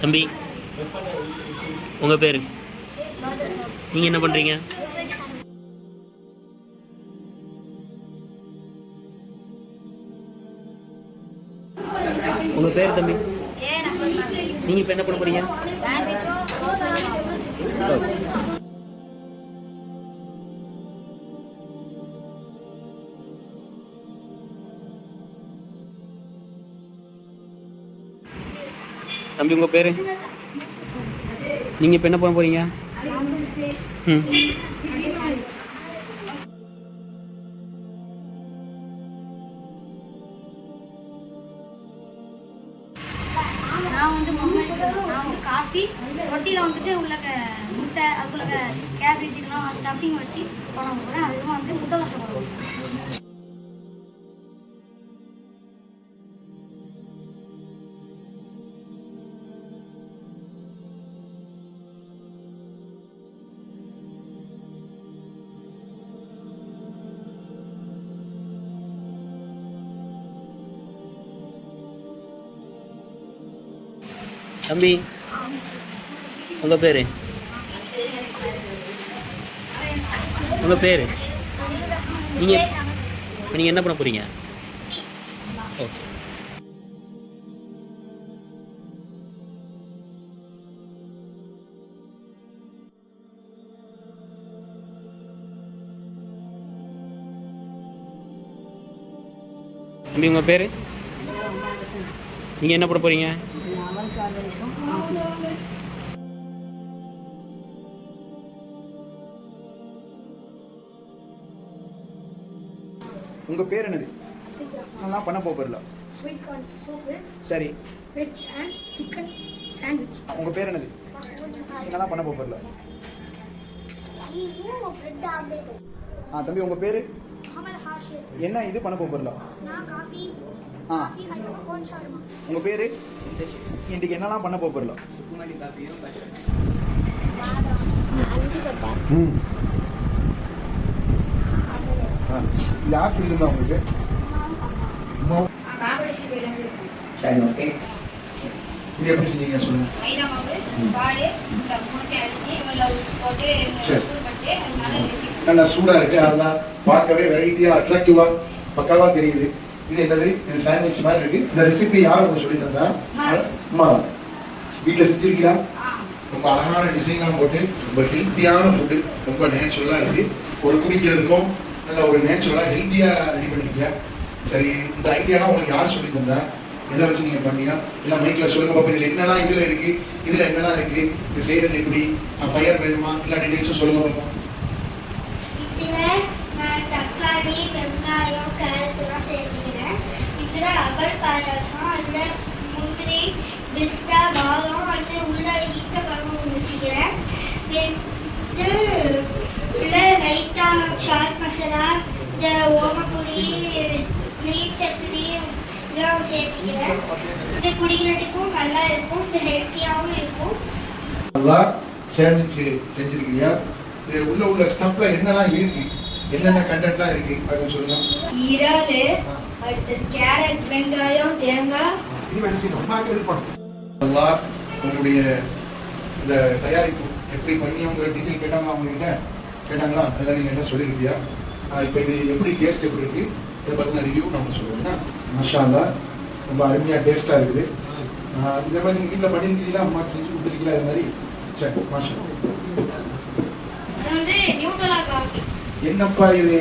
தம்பி, உங்கள் பேர்? நீங்கள் என்ன பண்ணுறீங்க? உங்கள் பேர் தம்பி? நீங்கள் இப்போ என்ன பண்ண போகிறீங்க? தம்பி, உங்கள் பேர்? நீங்கள் இப்போ என்ன பண்ண போகிறீங்க? நான் காஃபி ரொட்டியில் வந்துட்டு உள்ள முட்டை அதுக்குள்ள கேபேஜுக்கெல்லாம் ஸ்டஃபிங் வச்சு பண்ண போகிறேன். அதுவும் வந்து முட்டை கஷ்டப்படும். தம்பி, உங்கள் பேர்? உங்கள் பேர்? நீங்கள் என்ன பண்ண போகிறீங்க? ஓகே. தம்பி, உங்கள் பேர்? நீங்கள் என்ன பண்ண போகிறீங்க? உங்க பேர் என்னது? நான் பண்ண போறல. Sweet corn soup. சரி. Veg and chicken sandwich. உங்க பேர் என்னது? நான் பண்ண போறல. தம்பி, உங்க பேரு? முகமது ஹாஷிம். என்ன இது பண்ண போறல? நான் காஃபி கோன் ஷார்மா. உங்க பேரு? இன்னைக்கு என்னலாம் பண்ண போறல? சுக்குமல்லி காஃபியும் யார் சொல்லியிருந்தா உங்களுக்கு? சரி, ஓகே. இது எப்படி செஞ்சீங்க சொல்லுங்க. மைதா மாவு, பால், முட்டை அடிச்சு போட்டு நல்லா சூடா இருக்கு. அதெல்லாம் பார்க்கவே வெரைட்டியா அட்ராக்டிவா பக்காவா தெரியுது. இது என்னது? இது சாண்ட்விச் மாதிரி இருக்கு. இந்த ரெசிபி யாரும் உங்களுக்கு சொல்லி தந்தா? அம்மா வீட்டில் செஞ்சிருக்கீங்களா? ரொம்ப அழகான டிசைன்லாம் போட்டு ரொம்ப ஹெல்த்தியான ஃபுட்டு, ரொம்ப நேச்சுரலா இருக்கு. ஒரு குடிக்கிறதுக்கும் நல்ல ஒரு நேச்சுரலா ஹெல்த்தியா ரெடி பண்ணிருக்கீங்க. சரி, இந்த ஐடியாலாம் உங்களுக்கு யார் சொல்லி தந்தா? எதை வச்சு நீங்க பண்ணீங்க? இல்லை மைக்கில் சொல்லுங்க பாப்பா, இதுல என்னெல்லாம் இதுல இருக்கு, இதுல என்னெல்லாம் இருக்கு, இது செய்யறது எப்படி, ஃபயர் வேணுமா, இல்லை டீடைல்ஸும் சொல்லுங்க பாப்பா. நான் தக்காளி, வெங்காயம், கேரட்லாம் சேர்த்துக்கிறேன். இதில் ரப்பர் பாயாசம், அதில் முந்திரி, பிஸ்தா, பாதாம், அது உள்ள ஈட்ட பழமும் வச்சுக்கிறேன். இது உள்ள லைட்டாக சாட் மசாலா, இந்த ஓமப்பொடி, நீர் சட்னி இதெல்லாம் சேர்த்துக்கிறேன். இது குடிக்கிறதுக்கும் நல்லா இருக்கும், இது ஹெல்த்தியாகவும் இருக்கும். நல்லா சாண்ட்விச் செஞ்சிருக்கீங்க. இது உள்ள ஸ்டஃப்ல என்னெல்லாம் இருக்கு, என்னென்ன கண்டென்ட்லாம் இருக்கு அது சொல்லுங்க. இறாலு, அடுத்து கேரட், வெங்காயம், தேங்காய். நல்லா உங்களுடைய இந்த தயாரிப்பு எப்படி பண்ணி அவங்க டீட்டெயில் கேட்டாங்களா? அவங்ககிட்ட கேட்டாங்களா? அதெல்லாம் நீங்க என்ன சொல்லிருக்கியா? இப்போ இது எப்படி டேஸ்ட் எப்படி இருக்கு, இதை பற்றின ரிவ்யூ நம்ம சொல்லுவோம்னா, மஷா அல்லாஹ் ரொம்ப அருமையாக டேஸ்ட்டாக இருக்குது. இந்த மாதிரி நீங்கள் வீட்டில் பண்ணியிருக்கீங்களா? அம்மாக்கு செஞ்சு கொடுத்துருக்கீங்களா? இது மாதிரி சரி, மாஷா. என்னப்பா இது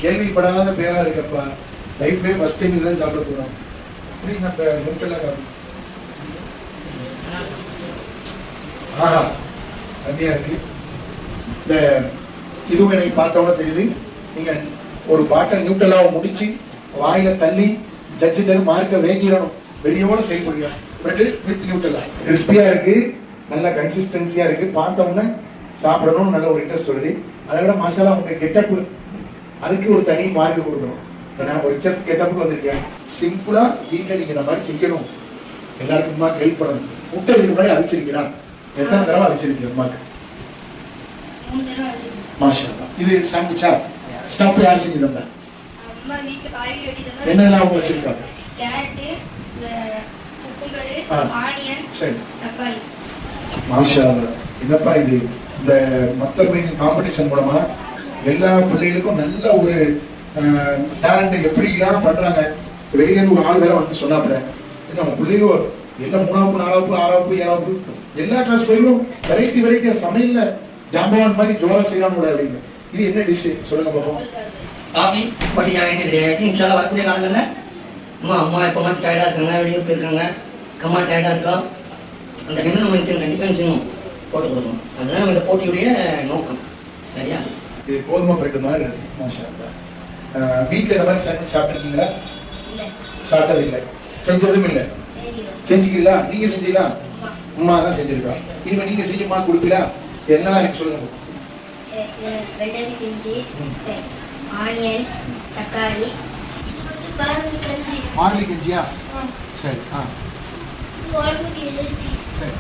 கேள்விப்படாத பேரா இருக்கப்பா. லைஃப்லேயே ஃபர்ஸ்ட் டைம் இதுதான் சாப்பிட போகிறோம். அப்படி நம்ம நியூட்ரலா காஃபி. ஆஹா, அருமையா இருக்கு. இந்த இதுவும் எனக்கு பார்த்தோட தெரியுது. நீங்க ஒரு பாட்டில் நியூட்ரலாவை முடிச்சு வாயில தள்ளி ஜட்ஜிட்ட மார்க்க வேங்கிடணும். வெளியோட செயல்படுங்க. பட் வித் நியூட்ரலா கிறிஸ்பியா இருக்கு, நல்ல கன்சிஸ்டன்சியா இருக்கு. பார்த்தோம்னா சாப்பிடணும் நல்ல ஒரு இன்ட்ரெஸ்ட் வருது. அதை விட மசாலா உங்க கெட்டப்பு, அதுக்கு ஒரு தனி மார்க் கொடுக்கணும். நான் ஒரு செஃப் கெட்டப்புக்கு வந்திருக்கேன். சிம்பிளா வீட்டில் நீங்க இந்த மாதிரி செய்யணும், எல்லாருக்குமா ஹெல்ப் பண்ணணும். முட்டை இதுக்கு முன்னாடி அவிச்சிருக்கீங்களா? எத்தனை தடவை அவிச்சிருக்கீங்க அம்மாக்கு? மாஷா அல்லாஹ். இது சாண்ட்விச்சா? ஸ்டஃப் யார் செஞ்சு தந்தா? அம்மா வீட்டுல காய்கறி வெட்டி தந்தா. என்னெல்லாம் அவங்க வச்சிருக்காங்க? கேரட், ஆ. ஆனியன் சரி. தக்காளி. மாஷா அல்லாஹ். என்னப்பா இது இந்த மத்தர் மீன் காம்படிஷன் மூலமா எல்லா பிள்ளைகளுக்கும் நல்ல ஒரு டேலண்ட் எப்படிலாம் பண்றாங்க. வெளியே ஒரு ஆள் வேற வந்து சொன்னாப்புல நம்ம பிள்ளைகள் எல்லாம் 3ஆம் 4ஆம் 6ஆம் 7ஆம் எல்லா கிளாஸ் பிள்ளைகளும் வெரைட்டியா சமையல்ல ஜாம்பவான் மாதிரி ஜோரா செய்யறாங்க அப்படின்னு. இது என்ன டிஷ் சொல்லுங்க பாப்போம். காஃபி பட்டியா வேண்டியது இன்ஷால்லா வரக்கூடிய காலங்களில் அம்மா எப்போமாச்சும் டயர்டாக இருக்காங்க, வெளியூருக்கு இருக்காங்க, அம்மா டயர்டாக இருக்கா, அந்த டைமில் நம்ம கண்டிப்பாக செய்யணும், போட்டு கொடுக்கணும். அதுதான் நம்ம இந்த போட்டியுடைய நோக்கம். சரியா? இது கோதுமை பிரெட் மாதிரி இருக்கு. மாஷா அல்லாஹ். வீட்டில் இந்த மாதிரி சமைச்சு சாப்பிட்டுருக்கீங்களா? சாப்பிட்டது இல்லை, செஞ்சதும் இல்லை. செஞ்சுக்கிறீங்களா? நீங்க செஞ்சீங்களா? அம்மா தான் செஞ்சிருக்கா. இனிமே நீங்க செஞ்சுமா கொடுப்பீங்களா? என்னலாம் எனக்கு சொல்லுங்க. வெள்ளரி பிஞ்சு, ஆனியன் தக்காளி. பாருங்க கஞ்சி. மார்லி கஞ்சியா? சரி. உடம்புக்கு எதிர்ச்சி. சரி.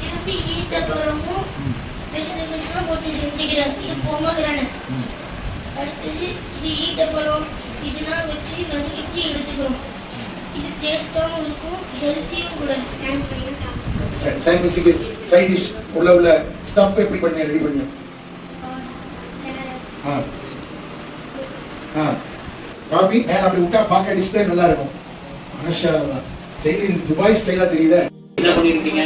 இது ஈத்தப்பழமும் வெஜிடபிள்ஸ்லாம் போட்டு செஞ்சுக்கிறேன். இது பொமக்ரானட். அடுத்தது இது ஈத்தப்பழம் இதெல்லாம் வச்சு வதக்கிட்டு எடுத்துக்கிறோம். இது டேஸ்டாகவும் இருக்கும், ஹெல்த்தியும் கூட. சாண்ட்விச்சுக்கு சைட் டிஷ் உள்ள ஸ்டஃப் எப்படி பண்ணி ரெடி பண்ணி? காபி மேல அப்படி விட்டா பார்க்க டிஸ்பிளே நல்லா இருக்கும். மாஷா அல்லாஹ். சரி, இது துபாய் ஸ்டைலா தெரியுதா? என்ன பண்ணிருக்கீங்க?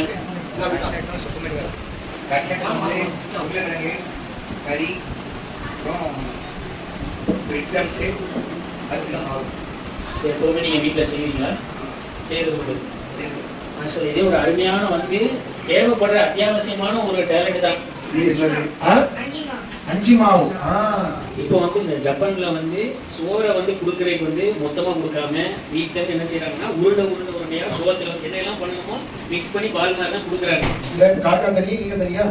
கறி, எப்பவுமே நீங்க வீட்டில் செய்வீங்களா? செய்யறது உண்டு. ஆக்சுவலி இதே ஒரு அருமையான வந்து தேவைப்படுற அத்தியாவசியமான ஒரு டேலண்ட் தான். இது என்னது? அஞ்சி மாவு. இப்போ வந்து இந்த ஜப்பான்ல வந்து சோறை வந்து கொடுக்கறதுக்கு வந்து மொத்தமா கொடுக்காம வீட்டுல இருந்து என்ன செய்யறாங்கன்னா உருண்டையா சோளத்துல வந்து என்னெல்லாம் பண்ணணுமோ மிக்ஸ் பண்ணி பால் மாதிரி தான் கொடுக்குறாங்க. இல்ல காக்கா தனியா நீங்க தனியா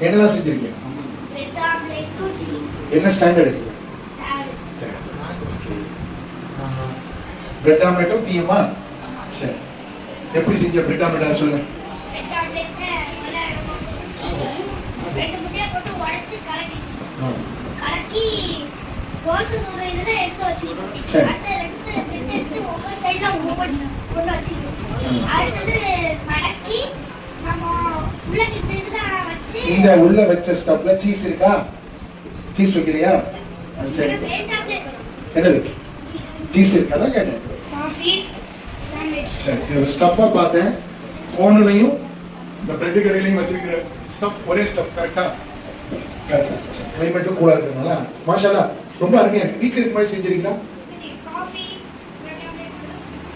என்னெல்லாம் செஞ்சிருக்கீங்க? என்ன ஸ்டாண்டர்ட்? பிரெட் ஆம்லெட்டும் டீயுமா? சரி. எப்படி செஞ்ச பிரெட் ஆம்லெட் சொல்லுங்க. கலக்கி தோசை சுடுற இதுல எடுத்து வச்சிருக்கோம். அடுத்து ரெண்டு எடுத்து ஒவ்வொரு சைடுல ஒவ்வொரு வச்சிருக்கோம். அடுத்தது மடக்கி நம்ம உள்ள இதுல வச்சு இந்த உள்ள வச்ச ஸ்டஃப்ல சீஸ் இருக்கா? சீஸ் வைக்கலையா? சரி. என்னது? சீஸ் இருக்கா? அதான் கேட்டேன். Coffee sandwich. சரி. இந்த ஸ்டஃப்பை பார்த்தேன். கோன்லையும் இந்த பிரெட் கடையிலையும் வச்சிருக்கிற ஸ்டஃப் ஒரே ஸ்டஃப் கரெக்டா? கிளைமேட்டும் கூலா இருக்கிறதுனால மாஷா அல்லாஹ் ரொம்ப அருமையா இருக்கு. வீட்டுக்கு இதுக்கு முன்னாடி செஞ்சிருக்கீங்களா? காஃபி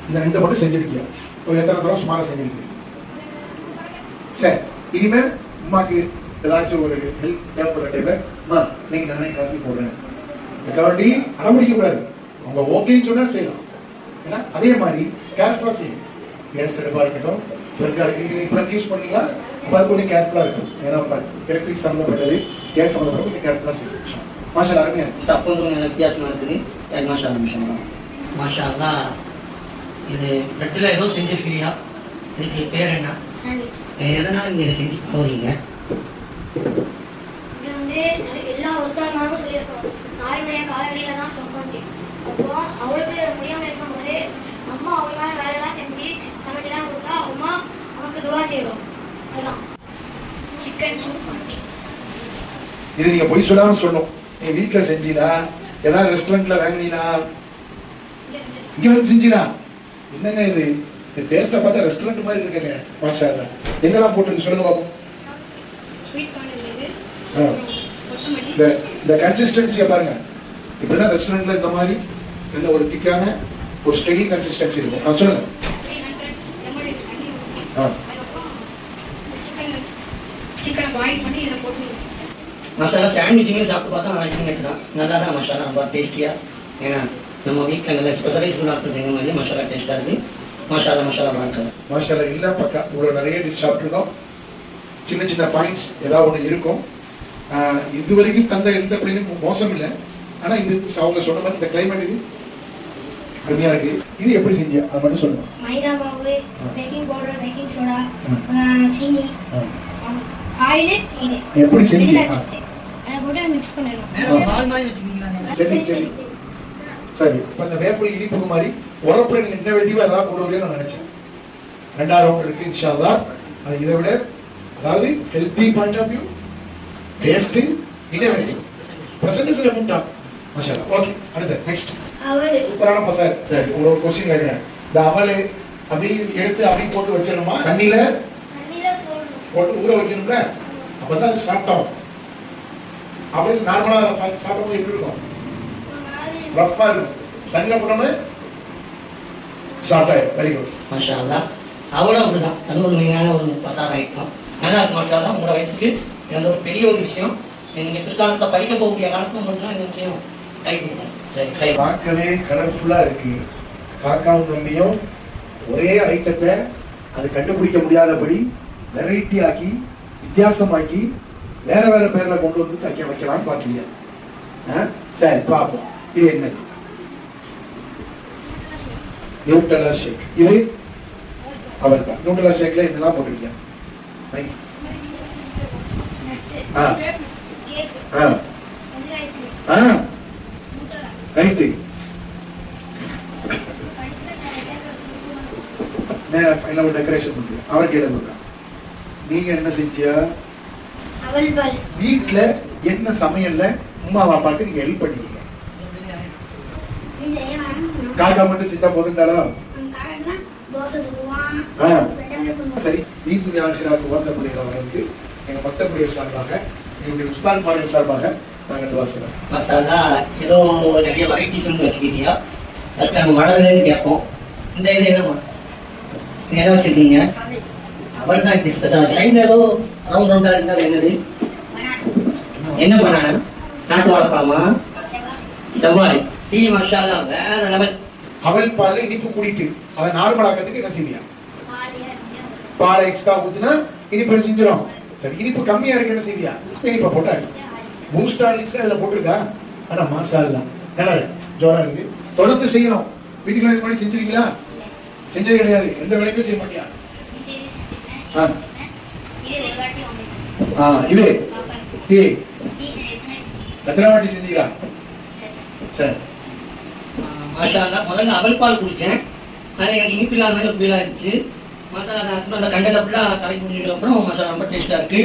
இந்த ரெண்டு மட்டும் செஞ்சிருக்கீங்க. எத்தனை தடவை சுமாரா செஞ்சிருக்கீங்க? சரி. இனிமே அம்மாக்கு ஏதாச்சும் ஒரு ஹெல்ப் தேவைப்படுற டைம்ல அம்மா இன்னைக்கு நானே காஃபி போடுறேன் கவர்டி அனுமதிக்க கூடாது. அவங்க ஓகேன்னு சொன்னா செய்யலாம். ஏன்னா அதே மாதிரி கேர்ஃபுல்லா செய்யணும். கேஸ் அடுப்பா இருக்கட்டும், பிளக் யூஸ் பண்ணீங்களா அது கொஞ்சம் கேர்ஃபுல்லா இருக்கும். ஏன்னா எலக்ட்ரிக் சம்மந்தப்பட்டது, கேஸ் சம்மந்தப்பட்டது கொஞ்சம் கேர்ஃபுல்லா செய்யணும். மாஷா அல்லாஹ் அருமையா இருக்கு. ஸ்டஃப் வந்து கொஞ்சம் வித்தியாசமா இருக்குது. மாஷா அல்லாஹ். மாஷா அல்லாஹ். இது பிரெட்டில் ஏதோ செஞ்சிருக்கிறீங்களா? இதுக்கு பேர் என்ன? சாண்ட்விச். எதனால நீங்க இதை செஞ்சு போறீங்க? இது வந்து எல்லா உஸ்தாதுமாரும் சொல்லியிருக்கோம். நாளைய காலையில தான் சொன்னாங்க. அப்புறம் அவளுக்கு முடியாம இருக்கும்போது அம்மா அவளுக்காக வேலையெல்லாம் செஞ்சு சமைச்சுலாம் கொடுத்தா அம்மா நமக்கு துவா செய்வோம். அதான் சிக்கன் சூப் பண்ணி. இது நீங்க பொய் சொல்லாம சொல்லணும். நீ வீட்டுல செஞ்சீனா ஏதாவது ரெஸ்டாரண்ட்ல வாங்கினீனா இங்க வந்து செஞ்சீனா என்னங்க இது? டேஸ்டா பார்த்தா ரெஸ்டாரண்ட் மாதிரி இருக்குங்க. மாஷா அல்லாஹ். என்னெல்லாம் போட்டுருக்கு சொல்லுங்க பாப்போம். ஸ்வீட் கார்ன் இருக்குது. கொத்தமல்லி. இந்த கன்சிஸ்டன்சியை பாருங்க. இப்படிதான் ரெஸ்டாரண்ட்ல இந்த மாதிரி நல்ல ஒரு திக்கான ஒரு ஸ்டெடி கன்சிஸ்டன்சி இருக்கும். சொல்லுங்க. 300 ml பண்ணி ஆ. அதுக்கப்புறம் சிக்கனை பாயில் பண்ணி இதை போட்டு மசாலா சாண்ட்விச்சுமே சாப்பிட்டு பார்த்தா அல்டிமேட் தான். நல்லா தான் மசாலா ரொம்ப டேஸ்டியாக. ஏன்னா நம்ம வீட்டில் நல்ல ஸ்பெஷலைஸ் டாக்டர் செஞ்ச மாதிரி மசாலா டேஸ்ட்டாக இருக்குது. மசாலா வாழ்க்கை. மசாலா இல்ல பக்கா இவ்வளவு நிறைய டிஷ் சாப்பிட்டுருக்கோம். சின்ன சின்ன பாயிண்ட்ஸ் ஏதாவது ஒன்று இருக்கும். இது வரைக்கும் தந்த எந்த பிள்ளைகளும் மோசம் இல்லை. ஆனா இது அவங்க சொன்ன மாதிரி இந்த கிளைமேட் இது அருமையா இருக்கு. இது எப்படி செஞ்சீங்க அது மட்டும் சொல்லுங்க. மைதா மாவு, பேக்கிங் பவுடர், பேக்கிங் சோடா, சீனி, ஆயில், இது எப்படி செஞ்சீங்க? அதை போட்டு மிக்ஸ் பண்ணிடணும். சரி சரி சரி. இப்போ இந்த வேப்பிலை இனிப்புக்கு மாதிரி உரப்புல நீங்க என்ன வேண்டியோ அதான் போடுவீங்கன்னு நான் நினைச்சேன். ரெண்டாவது ரவுண்ட் இருக்கு இன்ஷா அல்லாஹ். அது இதை விட அதாவது healthy point of view, taste, innovative, presentation அமௌண்டா மாஷாஅல்லாஹ். ஓகே, அடுத்து நெக்ஸ்ட். அவள் சூப்பரான பசார். சரி, உங்களுக்கு கொஸ்டின் கேட்கிறேன். இந்த அவல் அப்படி எடுத்து அப்படி போட்டு வச்சிடணுமா, தண்ணியில தண்ணியில போடணும். போட்டு ஊற வைக்கணும்ல, அப்பதான் அது சாப்பிட்டோம். அப்படியே நார்மலா சாப்பிடும்போது எப்படி இருக்கும்? ஒரு மாதிரி ரஃப்பா இருக்கும். தண்ணியில போட்டோம்னா சாப்பிட்டா வெரி குட். மாஷா அல்லாஹ். அவளும் அப்படிதான், அது ஒரு மெயினான ஒரு பசார் ஐட்டம். நல்லா இருக்கு மாஷா அல்லாஹ். உங்களோட வயசுக்கு இது ஒரு பெரிய ஒரு விஷயம். நீங்க பிற்காலத்தில் படிக்க போகக்கூடிய காலத்துக்கு மட்டும்தான் இந்த விஷயம் கை கொடுக்கும். சரி, கை பார்க்கவே கலர்ஃபுல்லா இருக்கு. காக்காவும் தம்பியும் ஒரே ஐட்டத்தை அது கண்டுபிடிக்க முடியாதபடி வெரைட்டி ஆக்கி வித்தியாசமாக்கி வேற வேற பேர்ல கொண்டு வந்து தைக்க வைக்கலாம்னு பாக்கீங்க. சரி பார்ப்போம். இது என்னது? நியூட்டலா ஷேக். இது அவள் தான். நியூட்டலா ஷேக்ல என்னெல்லாம் போட்டிருக்கீங்க? மைக். ஆ கேக், ஆ வெண்ணிலா ஐஸ்கிரீம், ஆ ரைட்டு. மேல ஃபைனல் டெக்கரேஷன் பண்ணுங்க. அவர் கேட்ட கொடுங்க. நீங்க என்ன செஞ்சியா? அவள் பால். வீட்ல என்ன சமையல்ல அம்மா அப்பாக்கு நீங்க ஹெல்ப் பண்ணீங்க? நீ செய்ய வேணும். காக்கா மட்டும் செஞ்சா போதுண்டாளா? காரன்னா தோசை சுடுவான். ஆ. வெட்டை பண்ணுவான். சரி, தீபு ஆசிராக்கு வந்த முடியல அவர்களுக்கு எங்க மத்தபடிய சார்பாக எங்களுடைய உஸ்தாத்மார்கள் சார்பாக நாங்கள் துவா செய்றோம். மாஷா அல்லாஹ். ஏதோ நிறைய வெரைட்டிஸ் வந்து வச்சுக்கிட்டியா? ஃபஸ்ட் நம்ம வளருதுன்னு கேட்போம். இந்த இது என்னம்மா? இது என்ன வச்சுருக்கீங்க? அவள் தான் இப்படி ஸ்பெஷல். சைடில் ஏதோ ரவுண்ட் ரவுண்டாக இருந்தால் என்னது? என்ன பண்ணானா? நாட்டு வாழைப்பழமா? செவ்வாழை. டீ மாஷா அல்லாஹ் வேற லெவல். அவல் பால் இனிப்பு கூட்டிட்டு அதை நார்மலாக்கிறதுக்கு என்ன செய்வியா? பாலியா பாலை எக்ஸ்ட்ரா ஊத்துனா இனிப்பு செஞ்சிடும். சரி, இனிப்பு கம்மியா இருக்கு என்ன செய்வியா? இனிப்பை போட்டாச்சு. பூஸ்ட் ஹார்லிக்ஸ் அதுல போட்டிருக்கா. ஆனா மாஷா அல்லாஹ் நல்லா இருக்கு, ஜோரா இருக்கு. தொடர்ந்து செய்யணும். வீட்டுக்குள்ள இது மாதிரி செஞ்சிருக்கீங்களா? செஞ்சது கிடையாது. எந்த வேலைக்கும் செய்ய மாட்டியா? ஆ. இது டீ எத்தனை வாட்டி செஞ்சீங்களா? சரி, மாஷா அல்லாஹ். முதல்ல அவல் பால் குடித்தேன். அது எனக்கு இனிப்பு இல்லாத மாதிரி ஒரு ஃபீல் ஆயிடுச்சு. மசாலா அந்த கண்டென்ட் ஃபுல்லாக கலக்கி குடிச்சதுக்கப்புறம் மசாலா ரொம்ப டேஸ்ட்டாக இருக்குது.